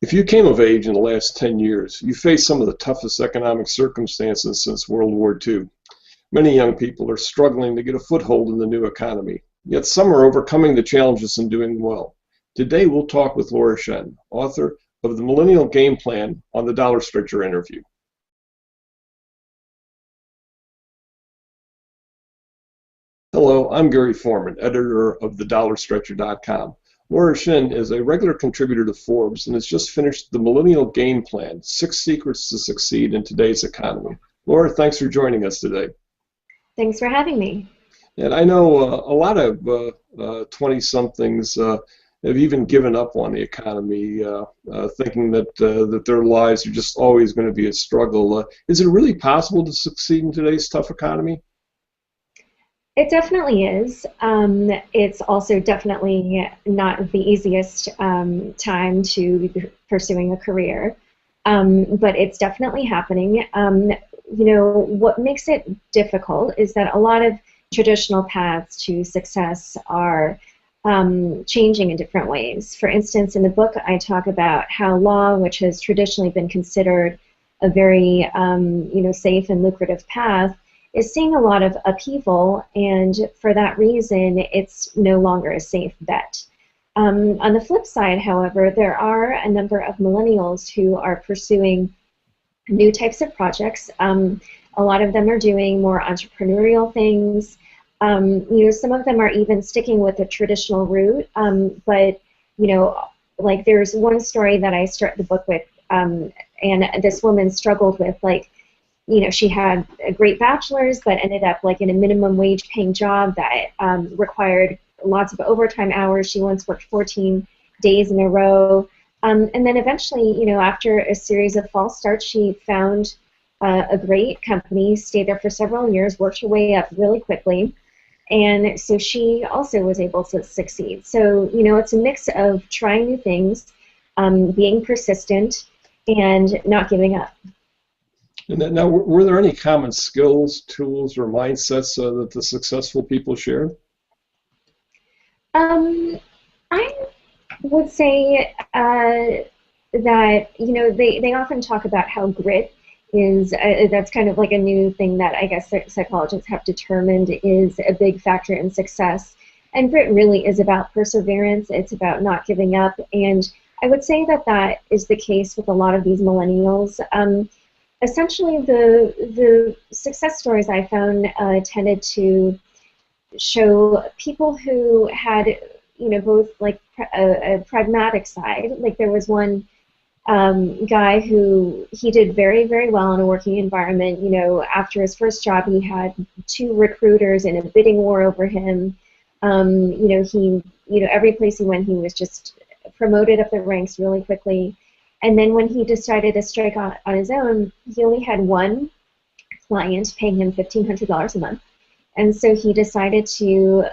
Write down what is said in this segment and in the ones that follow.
If you came of age in the last 10 years, you faced some of the toughest economic circumstances since World War II. Many young people are struggling to get a foothold in the new economy, yet some are overcoming the challenges and doing well. Today we'll talk with Laura Shin, author of the Millennial Game Plan, on the Dollar Stretcher interview. Hello, I'm Gary Foreman, editor of thedollarstretcher.com. Laura Shin is a regular contributor to Forbes and has just finished the Millennial Game Plan, 6 Secrets to Succeed in Today's Economy. Laura, thanks for joining us today. Thanks for having me. And I know a lot of 20-somethings have even given up on the economy, thinking that their lives are just always going to be a struggle. Is it really possible to succeed in today's tough economy? It definitely is. It's also definitely not the easiest time to be pursuing a career, but it's definitely happening. What makes it difficult is that a lot of traditional paths to success are changing in different ways. For instance, in the book, I talk about how law, which has traditionally been considered a very safe and lucrative path, is seeing a lot of upheaval, and for that reason, it's no longer a safe bet. On the flip side, however, there are a number of millennials who are pursuing new types of projects. A lot of them are doing more entrepreneurial things. Some of them are even sticking with the traditional route, but like there's one story that I start the book with, and this woman struggled with, she had a great bachelor's, but ended up in a minimum wage paying job that required lots of overtime hours. She once worked 14 days in a row. And then eventually, after a series of false starts, she found a great company, stayed there for several years, worked her way up really quickly. And so she also was able to succeed. So, it's a mix of trying new things, being persistent, and not giving up. And now, were there any common skills, tools, or mindsets that the successful people shared? I would say that they often talk about how grit is that's kind of like a new thing that I guess psychologists have determined is a big factor in success. And grit really is about perseverance. It's about not giving up. And I would say that that is the case with a lot of these millennials. Essentially, the success stories I found tended to show people who had, both a pragmatic side. Like there was one guy who he did very, very well in a working environment. After his first job, he had 2 recruiters in a bidding war over him. Every place he went, he was just promoted up the ranks really quickly. And then when he decided to strike on his own, he only had one client paying him $1,500 a month. And so he decided to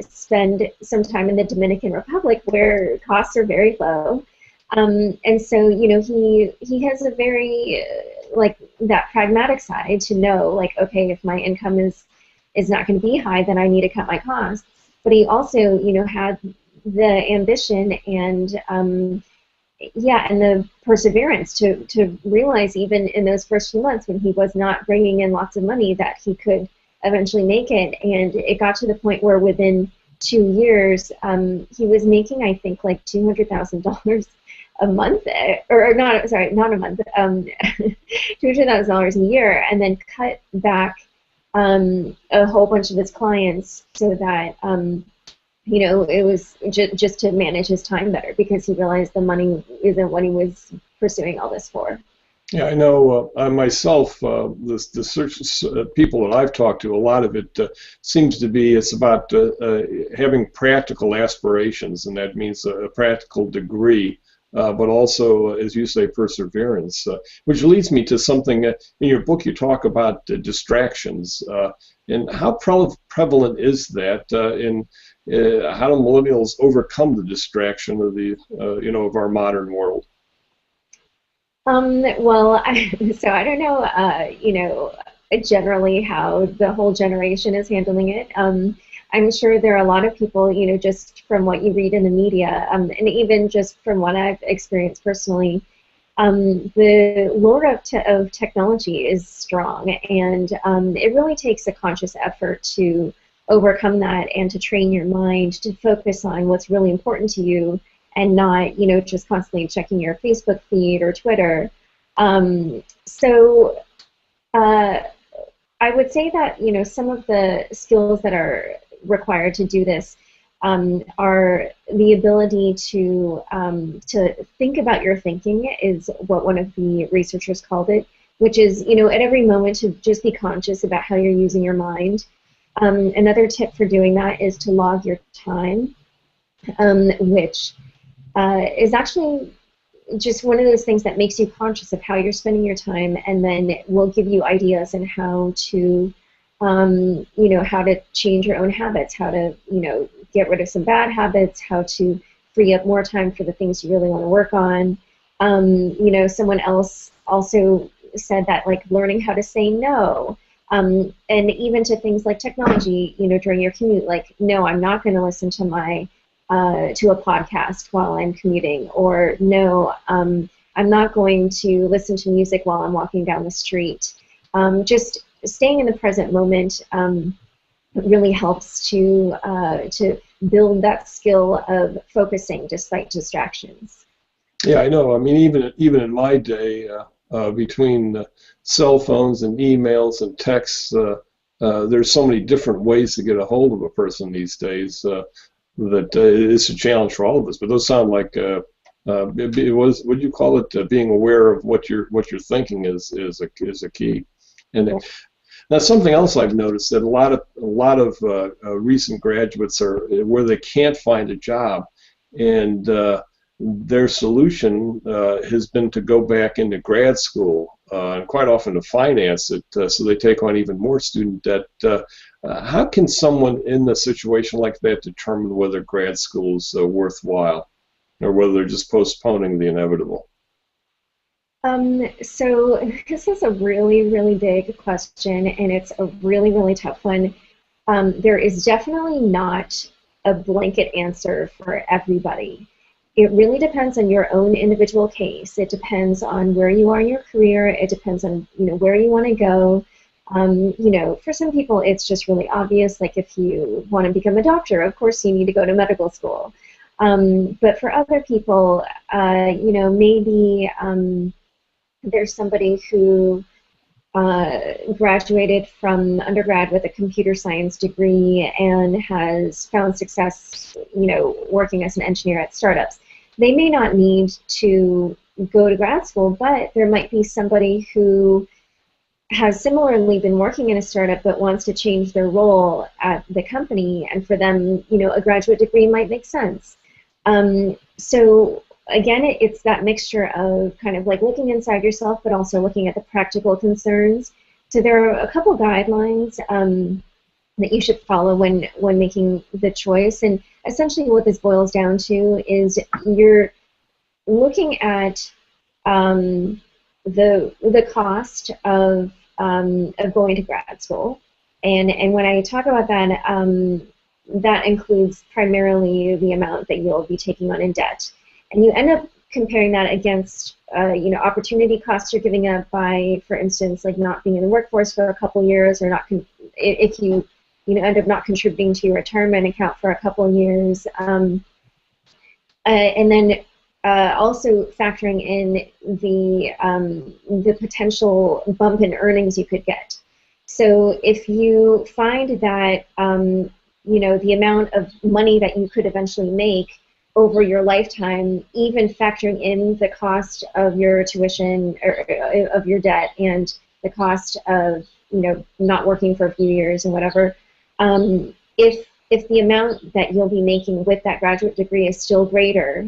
spend some time in the Dominican Republic where costs are very low. And so, he has a very, that pragmatic side to know, okay, if my income is not going to be high, then I need to cut my costs. But he also, had the ambition and the perseverance to realize even in those first few months when he was not bringing in lots of money that he could eventually make it. And it got to the point where within 2 years, he was making, I think, $200,000 a month, or not a month, $200,000 a year, and then cut back a whole bunch of his clients so that it was just to manage his time better, because he realized the money isn't what he was pursuing all this for. Yeah, I know myself, the search people that I've talked to, a lot of it seems to be it's about having practical aspirations, and that means a practical degree, but also, as you say, perseverance, which leads me to something in your book you talk about distractions, and how prevalent is that in how do millennials overcome the distraction of the of our modern world? Well, so I don't know, generally how the whole generation is handling it. I'm sure there are a lot of people, just from what you read in the media, and even just from what I've experienced personally, the lure of technology is strong, and it really takes a conscious effort to overcome that and to train your mind to focus on what's really important to you and not, just constantly checking your Facebook feed or Twitter. So I would say that, some of the skills that are required to do this are the ability to think about your thinking, is what one of the researchers called it, which is, at every moment to just be conscious about how you're using your mind. Another tip for doing that is to log your time, which is actually just one of those things that makes you conscious of how you're spending your time, and then will give you ideas on how to, how to change your own habits, how to, get rid of some bad habits, how to free up more time for the things you really want to work on. Someone else also said that, like, learning how to say no, and even to things like technology, during your commute, like, no, I'm not going to listen to to a podcast while I'm commuting, or no, I'm not going to listen to music while I'm walking down the street. Just staying in the present moment really helps to build that skill of focusing despite distractions. Yeah, I know. I mean, even in my day, between cell phones and emails and texts, there's so many different ways to get a hold of a person these days that it's a challenge for all of us. But those sound like would you call it being aware of what you're thinking is a key. And that's something else I've noticed, that a lot of recent graduates are where they can't find a job, and their solution has been to go back into grad school, and quite often to finance it, so they take on even more student debt. How can someone in a situation like that determine whether grad school is worthwhile, or whether they're just postponing the inevitable? So this is a really, really big question, and it's a really, really tough one. There is definitely not a blanket answer for everybody. It really depends on your own individual case. It depends on where you are in your career. It depends on, where you want to go. For some people, it's just really obvious. Like, if you want to become a doctor, of course you need to go to medical school. But for other people, maybe there's somebody who graduated from undergrad with a computer science degree and has found success, working as an engineer at startups. They may not need to go to grad school, but there might be somebody who has similarly been working in a startup but wants to change their role at the company, and for them, a graduate degree might make sense. So again, it's that mixture of kind of like looking inside yourself, but also looking at the practical concerns. So there are a couple guidelines that you should follow when making the choice. And essentially what this boils down to is you're looking at the cost of going to grad school. And when I talk about that, that includes primarily the amount that you'll be taking on in debt. And you end up comparing that against, opportunity costs you're giving up by, for instance, like not being in the workforce for a couple years, or not if you end up not contributing to your retirement account for a couple years, and then also factoring in the potential bump in earnings you could get. So if you find that the amount of money that you could eventually make over your lifetime, even factoring in the cost of your tuition or of your debt and the cost of not working for a few years and whatever, if the amount that you'll be making with that graduate degree is still greater,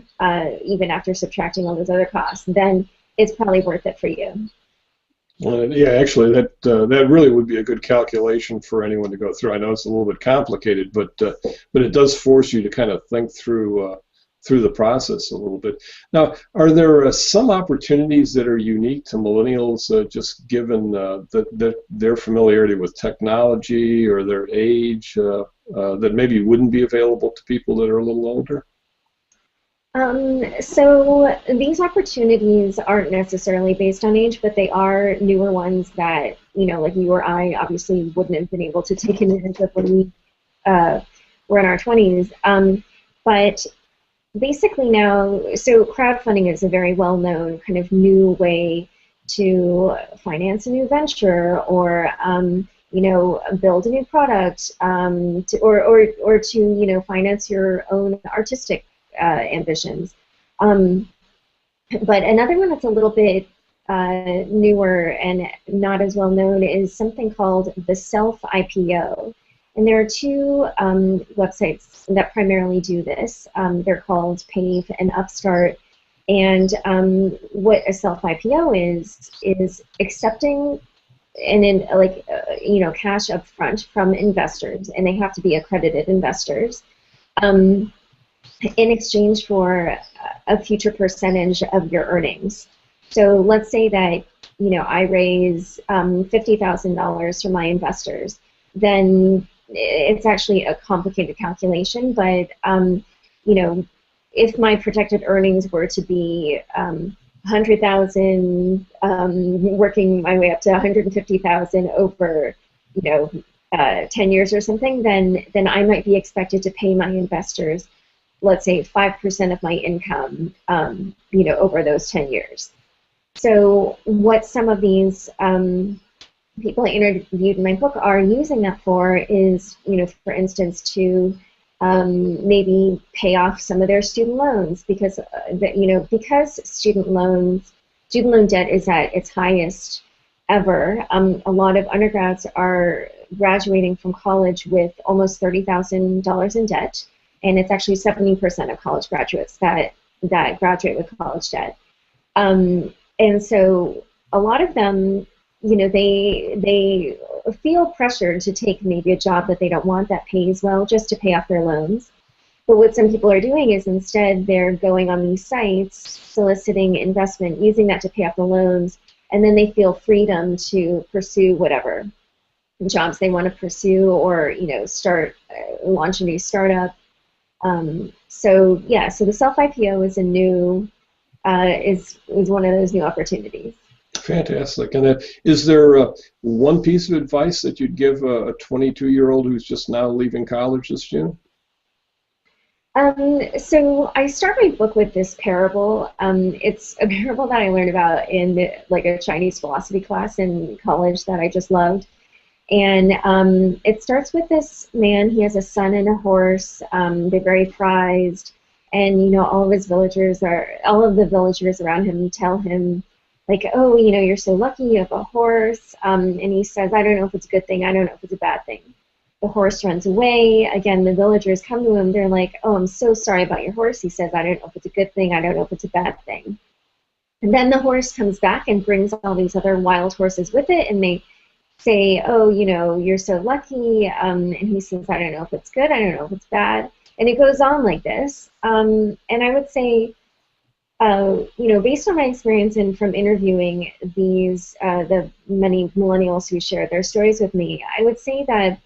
even after subtracting all those other costs, then it's probably worth it for you. Yeah, actually, that really would be a good calculation for anyone to go through. I know it's a little bit complicated, but it does force you to kind of think through the process a little bit. Now, are there some opportunities that are unique to millennials, just given their familiarity with technology or their age? that maybe wouldn't be available to people that are a little older? So these opportunities aren't necessarily based on age, but they are newer ones that, like you or I obviously wouldn't have been able to take advantage of when we were in our 20s. But basically now, so crowdfunding is a very well-known kind of new way to finance a new venture or, build a new product, or to, finance your own artistic ambitions. But another one that's a little bit newer and not as well known is something called the self-IPO. And there are two websites that primarily do this. They're called Pave and Upstart. And what a self-IPO is accepting cash up front from investors, and they have to be accredited investors. In exchange for a future percentage of your earnings. So let's say that I raise $50,000 from my investors. Then it's actually a complicated calculation, but if my projected earnings were to be 100,000, working my way up to 150,000 over 10 years or something, then I might be expected to pay my investors, let's say 5% of my income, over those 10 years. So what some of these people I interviewed in my book are using that for is, for instance, to maybe pay off some of their student loans because, because student loan debt is at its highest ever. A lot of undergrads are graduating from college with almost $30,000 in debt. And it's actually 70% of college graduates that graduate with college debt. And so a lot of them, they feel pressured to take maybe a job that they don't want that pays well just to pay off their loans. But what some people are doing is instead they're going on these sites, soliciting investment, using that to pay off the loans, and then they feel freedom to pursue whatever jobs they want to pursue or, launch a new startup. So the self-IPO is is one of those new opportunities. Fantastic. And is there one piece of advice that you'd give a 22-year-old who's just now leaving college this June? So I start my book with this parable. It's a parable that I learned about in a Chinese philosophy class in college that I just loved. And it starts with this man. He has a son and a horse. They're very prized, and all of the villagers around him tell him, like, oh, you're so lucky, you have a horse. And he says, I don't know if it's a good thing. I don't know if it's a bad thing. The horse runs away. Again, the villagers come to him. They're like, oh, I'm so sorry about your horse. He says, I don't know if it's a good thing. I don't know if it's a bad thing. And then the horse comes back and brings all these other wild horses with it, and they say, oh, you're so lucky, and he says, I don't know if it's good, I don't know if it's bad, and it goes on like this. And I would say, based on my experience and from interviewing the many millennials who share their stories with me, I would say that,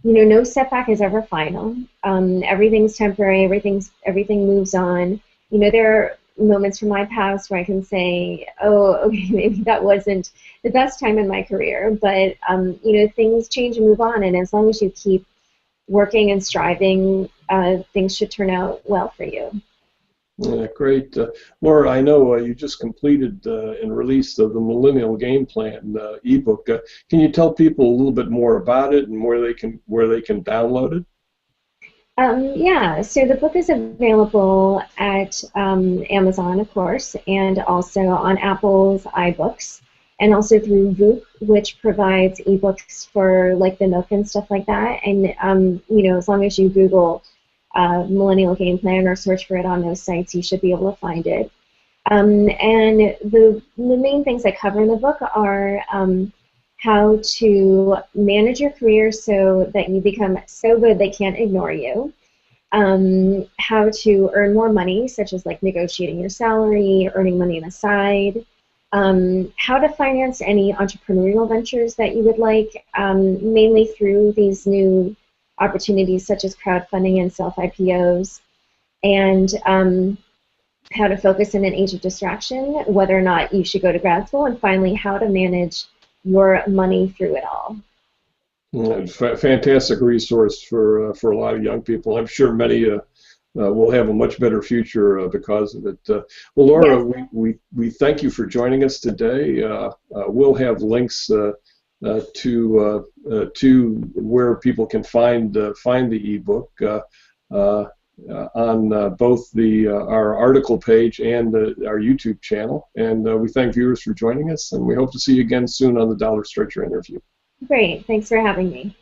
no setback is ever final. Everything's temporary, everything moves on. There are moments from my past where I can say, oh, okay, maybe that wasn't the best time in my career, but things change and move on, and as long as you keep working and striving, things should turn out well for you. Yeah, great. Laura, I know you just completed and released the Millennial Game Plan ebook. Can you tell people a little bit more about it and where they can download it? Yeah, so the book is available at Amazon, of course, and also on Apple's iBooks, and also through Voop, which provides ebooks for like the Nook and stuff like that. And as long as you Google Millennial Game Plan or search for it on those sites, you should be able to find it. And the main things I cover in the book are how to manage your career so that you become so good they can't ignore you, how to earn more money, such as like negotiating your salary, earning money on the side, how to finance any entrepreneurial ventures that you would like, mainly through these new opportunities such as crowdfunding and self-IPOs, and how to focus in an age of distraction, whether or not you should go to grad school, and finally how to manage your money through it all. Fantastic resource for a lot of young people. I'm sure many will have a much better future because of it. Well, Laura, Yes. we thank you for joining us today. We'll have links to where people can find the ebook on both our article page and our YouTube channel. And we thank viewers for joining us, and we hope to see you again soon on the Dollar Stretcher interview. Great. Thanks for having me.